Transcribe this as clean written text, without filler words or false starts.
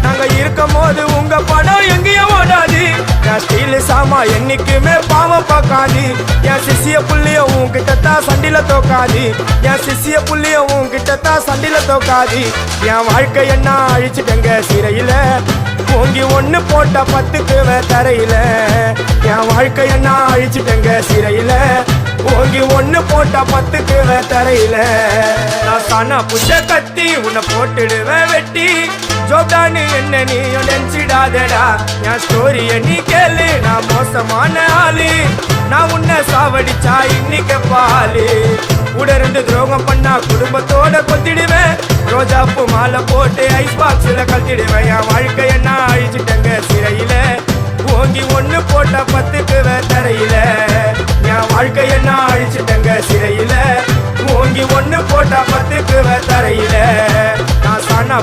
நாங்க இருக்கும் போது உங்க படம் எங்கேயும் ஓடாது. என் ஸ்டீல் சாமா என்னைக்குமே பாவம் பார்க்காது. என் சிசிய புள்ளிய உன்கிட்டத்தான் சண்டில தோக்காது. என் சிசிய புள்ளிய உன்கிட்டத்தான் சண்டில தோக்காது. என் வாழ்க்கை என்ன அழிச்சுட்டங்க சிறையில, ஓங்கி ஒண்ணு போட்ட 10க்கு தரையில. என் வாழ்க்கை என்ன அழிச்சுட்டங்க சிறையில, ஓங்கி ஒண்ணு போட்ட 10க்கு தரையில. நான் சானா புஷ கத்தி உன்னை போட்டுடுவேன் வெட்டி. ஜோப்டானு என்ன நீ நினைச்சிடாதடா. என் ஸ்டோரிய நீ கேளு, நான் மோசமான ஆளு. நான் உன்னை சாவடிச்சா இன்னைக்கு பாலு. உடருந்து துரோகம் பண்ணா குடும்பத்தோட கொத்திடுவேன். ரோஜாப்பு மாலை போட்டு ஐஸ் பாக்ஸ்ல கத்திடுவேன். என் வாழ்க்கை என்ன அழிச்சுட்டங்க சிறையில, ஓங்கி ஒண்ணு போட்ட 10க்கு தரையில. என் வாழ்க்கை என்ன அழிச்சுட்டங்க சிறையில, ஓங்கி ஒண்ணு போட்ட 10க்கு தரையில. நான் சானா